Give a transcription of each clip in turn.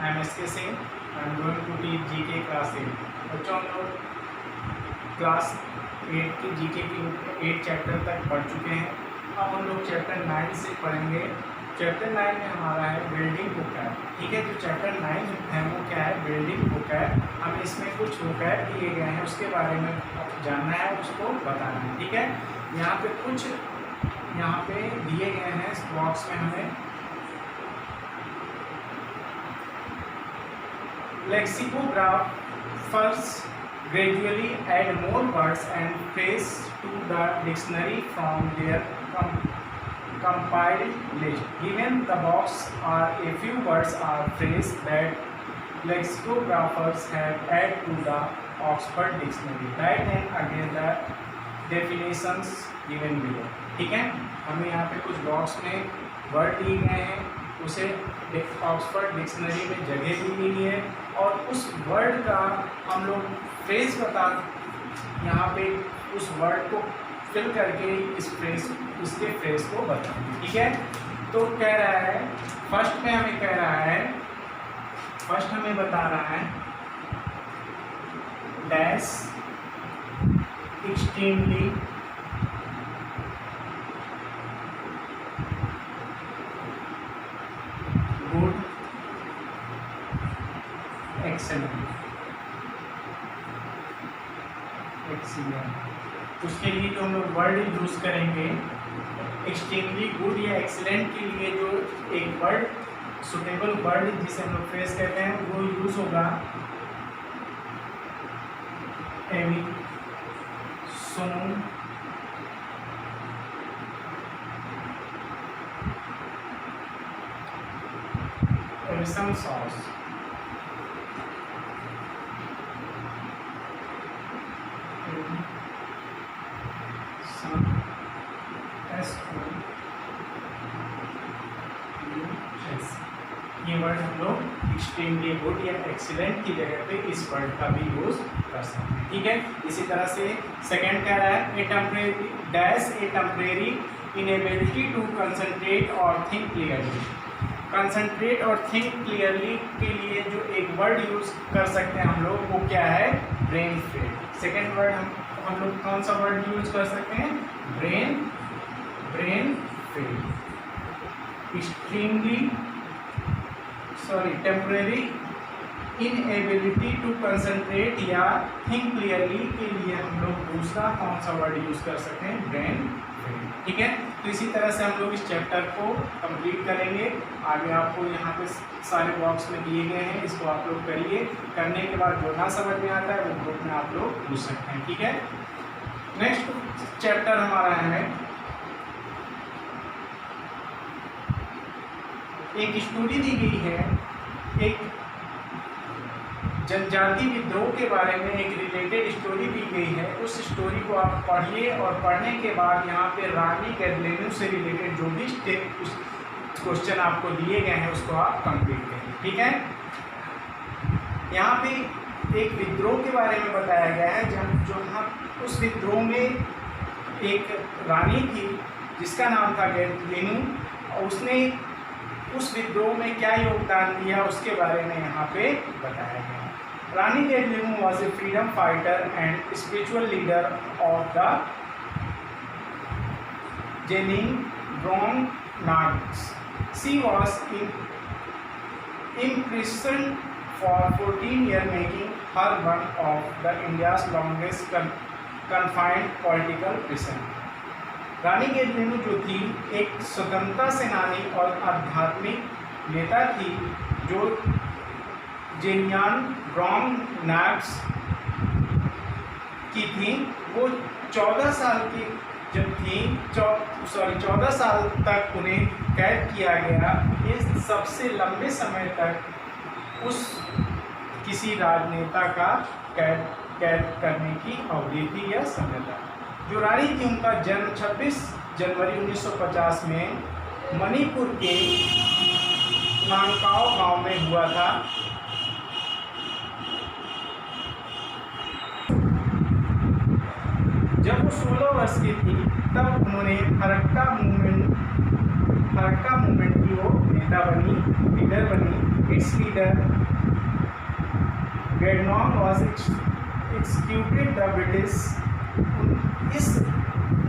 I am SK Singh. I am going to teach GK class 8. बच्चों हम लोग class 8 की GK की 8 चैप्टर तक पढ़ चुके हैं। अब हम लोग चैप्टर 9 से पढ़ेंगे। चैप्टर 9 में हमारा है बिल्डिंग वोकैब। ठीक है, जो चैप्टर 9 है वो क्या है, बिल्डिंग वोकैब। हमें इसमें कुछ वोकैब दिए गए हैं, उसके बारे में जानना है, उसको बताना है। ठीक है, यहाँ पे कुछ दिए गए हैं इस बॉक्स में हमें। Lexicographers gradually add more words and phrases to the dictionary from their compiled list. Given the box are a few words or phrases that lexicographers have added to the Oxford Dictionary. Write and again the definitions given below. ठीक है, हमें यहाँ पे कुछ box में word दिए गए हैं, उसे ऑक्सफोर्ड डिक्शनरी में जगह दी गई है और उस वर्ड का हम लोग फ्रेज यहाँ पे उस वर्ड को फिल करके इसके फ्रेज को बताएंगे। ठीक है, तो कह रहा है फर्स्ट हमें बता रहा है डैश एक्सट्रीमली गुड एक्सेलेंट। उसके लिए जो हम लोग वर्ड यूज करेंगे एक्सट्रीमली गुड या एक्सीलेंट के लिए, जो एक वर्ड सुटेबल वर्ड जिसे हम लोग फ्रेज कहते हैं वो यूज होगा एवी सोन एविसन सॉस। ये वर्ड हम लोग एक्सट्रीमली गुड या एक्सीलेंट की जगह पे इस वर्ड का भी यूज कर सकते हैं। ठीक है, इसी तरह से सेकंड कह रहा है ए टेम्परेरी इनेबिलिटी टू कंसंट्रेट और थिंक क्लियरली। कंसंट्रेट और थिंक क्लियरली के लिए जो एक वर्ड यूज कर सकते हैं हम लोग, वो क्या है, ब्रेन फेड। सेकंड वर्ड हम लोग कौन सा वर्ड यूज कर सकते हैं, brain fade. Temporary inability to concentrate या थिंक क्लियरली के लिए हम लोग दूसरा कौन सा वर्ड यूज कर सकते हैं, ब्रेन फेड। ठीक है, तो इसी तरह से हम लोग इस चैप्टर को कंप्लीट करेंगे। आगे आपको यहाँ पे सारे बॉक्स में दिए गए हैं, इसको आप लोग करिए। करने के बाद जो ना समझ में आता है वो ग्रुप में आप लोग पूछ सकते हैं। ठीक है, नेक्स्ट चैप्टर हमारा है एक स्टोरी दी गई है, एक जनजाति विद्रोह के बारे में एक रिलेटेड स्टोरी दी गई है। उस स्टोरी को आप पढ़िए और पढ़ने के बाद यहाँ पे रानी कैटलिन से रिलेटेड जो भी क्वेश्चन आपको दिए गए हैं उसको आप कंप्लीट करिए। ठीक है, यहाँ पे एक विद्रोह के बारे में बताया गया है, जो उस विद्रोह में एक रानी थी जिसका नाम था कैटलिन, और उसने उस विद्रोह में क्या योगदान दिया उसके बारे में यहाँ पे बताया गया। Rani Gaidinliu was a freedom fighter and spiritual leader of the Zeliangrong Nagas. She was imprisoned for 14 years, making her one of the India's longest confined political prison. Rani Caitlin जो थी एक स्वतंत्रता सेनानी और आध्यात्मिक नेता थी, जो जेनिंगब्रोंग-नाग्स की थी। वो 14 साल की जब थी 14 साल तक उन्हें कैद किया गया। ये सबसे लंबे समय तक उस किसी राजनेता का कैद करने की अवधि थी या समय था। जो रानी थी उनका जन्म 26 जनवरी 1950 में मणिपुर के नांगकाओ गांव में हुआ था। जब वो 16 वर्ष की थी तब उन्होंने फरक्का मूवमेंट की वो लीडर बनी। Its leader Jadonang was executed the British.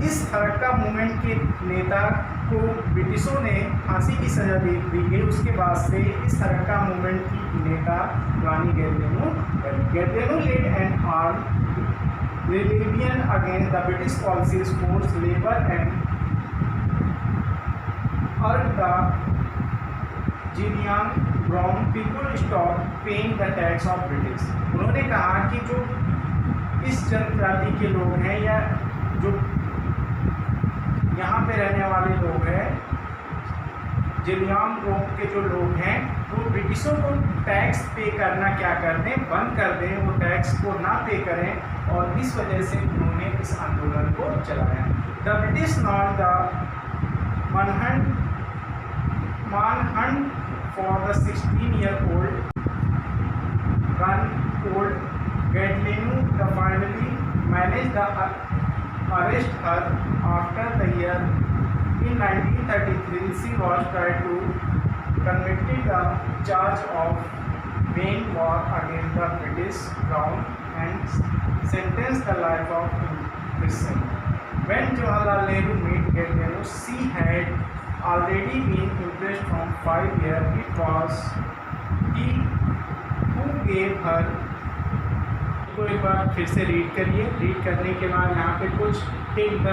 इस हरक्का मूवमेंट के नेता को ब्रिटिशों ने फांसी की सजा दे दी गई। उसके बाद से इस हरक्का मूवमेंट की नेता रानी गैरलेनो बनी। Gaidinliu led an armed rebellion against the British policies force labour and urge the Zeliangrong people stop paying the tax of British. उन्होंने कहा कि जो इस जनजाति के लोग हैं या जो यहाँ पे रहने वाले लोग हैं, जिलियांग ग्रुप के जो लोग हैं, वो ब्रिटिशों को टैक्स पे करना क्या कर दें, बंद कर दें, वो टैक्स को ना पे करें। और इस वजह से उन्होंने इस आंदोलन को चलाया। The British not the manhunt for the 16-year-old Gaitlenu finally managed to arrest her after the year. In 1933, she was tried to convicted the charge of main war against the British Crown and sentenced the life of prison. When Jawaharlal Nehru met Gaitlenu, she had already been imprisoned from 5 years. It was he who gave her। को एक बार फिर से read करिए। Read करने के बाद यहाँ पे कुछ tick the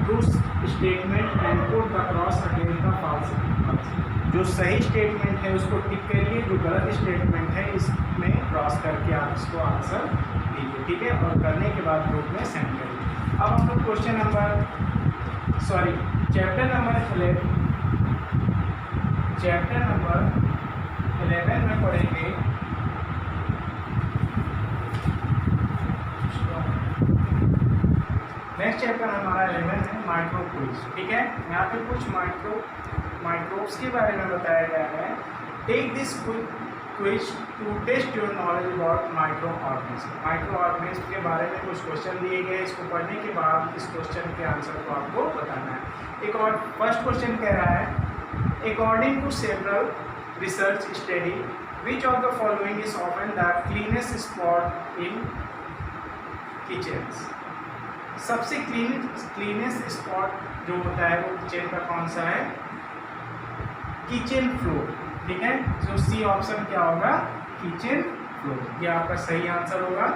true statement and put the cross against the false. जो सही स्टेटमेंट है उसको टिक करिए, जो गलत स्टेटमेंट है इसमें क्रॉस करके आप इसको आंसर दीजिए, ठीक है। और करने के बाद ग्रुप में सेंड करिए। अब हम लोग क्वेश्चन नंबर चैप्टर नंबर 11 में पढ़ेंगे। नेक्स्ट चैप्टर हमारा 11 है माइक्रोब्स, ठीक है। यहाँ पे कुछ माइक्रोब्स के बारे में बताया गया है। Take this quiz to test your knowledge about microorganism. Microorganism के बारे में कुछ क्वेश्चन दिए गए। इसको पढ़ने के बाद इस क्वेश्चन के आंसर को आपको बताना है। एक और फर्स्ट क्वेश्चन कह रहा है, according to several research study which of the following is often the cleanest spot in kitchens. सबसे क्लीनेस्ट स्पॉट जो होता है वो किचन का कौन सा है? किचन फ्लोर, ठीक है। जो सी ऑप्शन क्या होगा? किचन फ्लोर, ये आपका सही आंसर होगा।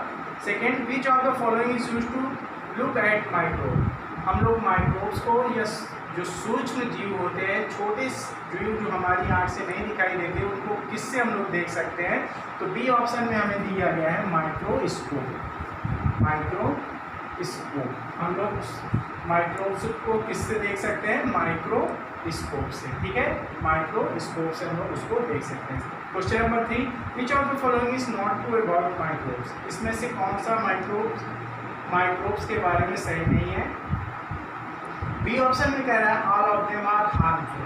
Second, which of the following is used to look at microbe. हम लोग माइक्रोब्स को या जो सूक्ष्म जीव होते हैं, छोटे जीव जो हमारी आँख से नहीं दिखाई देते, उनको किससे हम लोग देख सकते हैं? तो बी ऑप्शन में हमें दिया गया है माइक्रोस्कोप। हम लोग माइक्रोस्कोप को किससे देख सकते हैं? माइक्रोस्कोप से, ठीक है। माइक्रोस्कोप से हम लोग उसको देख सकते हैं। Question number 3, which of the following is not true about microbes. इसमें से कौन सा माइक्रोब्स के बारे में सही नहीं है? बी ऑप्शन में कह रहा है all of them are harmful.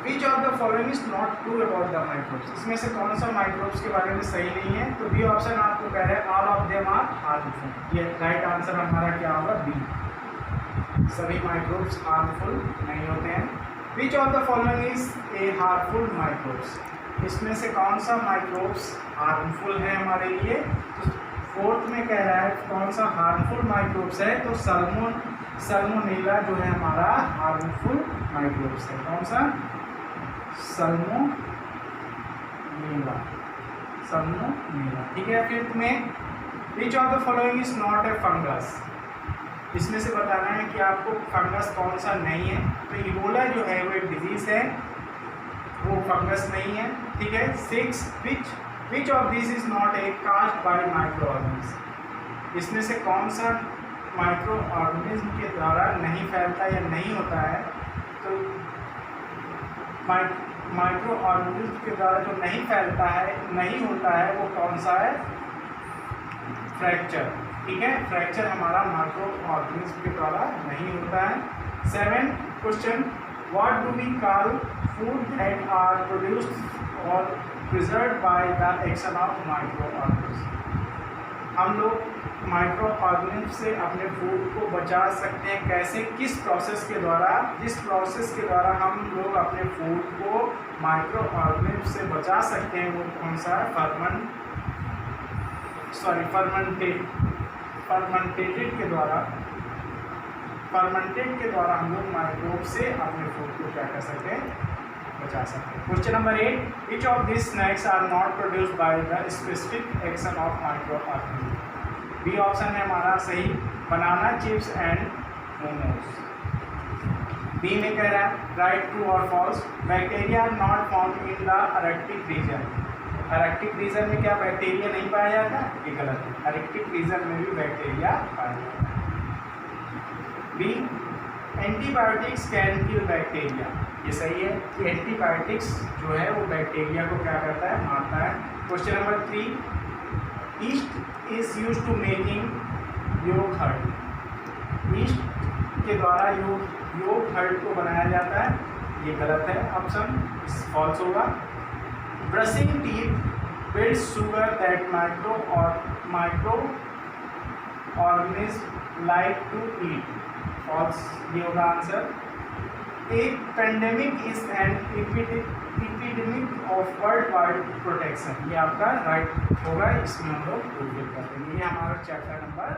Which of the following is not true about the microbes. इसमें से कौन सा माइक्रोब्स के बारे में सही नहीं है? तो बी ऑप्शन आपको कह रहा है all of them are harmful. ये राइट आंसर हमारा क्या होगा? बी। सभी माइक्रोब्स हार्मफुल नहीं होते हैं। विच of the following is a harmful microbes. इसमें से कौन सा माइक्रोब्स हार्मफुल है हमारे लिए? तो फोर्थ में कह रहा है कौन सा हार्मफुल माइक्रोब्स है? तो सल्मोनेला जो है हमारा हार्मफुल माइक्रोब्स है। कौन सा? सल्मोनेला, ठीक है। फिफ्थ में विच of the following is not A fungus. इसमें से बताना है कि आपको फंगस कौन सा नहीं है। तो इबोला जो है वो एक डिजीज है, वो फंगस नहीं है, ठीक है। 6, which of this is not a cast by microorganism. इसमें से कौन सा माइक्रो ऑर्गेनिज्म के द्वारा नहीं फैलता या नहीं होता है? तो माइक्रो ऑर्गेनिज्म के द्वारा जो नहीं फैलता है, नहीं होता है, वो कौन सा है? फ्रैक्चर, ठीक है। फ्रैक्चर हमारा माइक्रो ऑर्गेनिज्म के द्वारा नहीं होता है। 7 question, what do we call food that are produced और preserved by the action of micro organism. हम लोग माइक्रो ऑर्गेनिज्म से अपने फूड को बचा सकते हैं। कैसे, किस प्रोसेस के द्वारा? जिस प्रोसेस के द्वारा हम लोग अपने फूड को माइक्रो ऑर्गेनिज्म से बचा सकते हैं वो कौन सा है? फर्मेंटेड के द्वारा हम लोग माइक्रोब से अपने फूड को क्या कर सकते हैं? बचा सकते हैं। Question number 8, which of this snacks are not produced by the specific action of micro organism? B option है हमारा सही, banana chips and momos. B में कह रहा है राइट, ट्रू और false, bacteria are not found in the Arctic region. Arctic region में क्या बैक्टीरिया नहीं पाया जाता? ये गलत है, अरेक्टिक रीजन में भी बैक्टीरिया पाया जाता है। B, antibiotics can kill bacteria. ये सही है कि एंटीबायोटिक्स जो है वो बैक्टीरिया को क्या करता है? मारता है। Question number 3, yeast is use to making yoghurt. Yeast के द्वारा योगर्ट को बनाया जाता है, ये गलत है, ऑप्शन फॉल्स होगा। Brushing teeth build sugar that microorganism like to eat, false, ये होगा आंसर। एक pandemic is an epidemic of worldwide protection, ये आपका राइट होगा, इसमें हम लोग फुलफिल कर देंगे। ये हमारा चैप्टर नंबर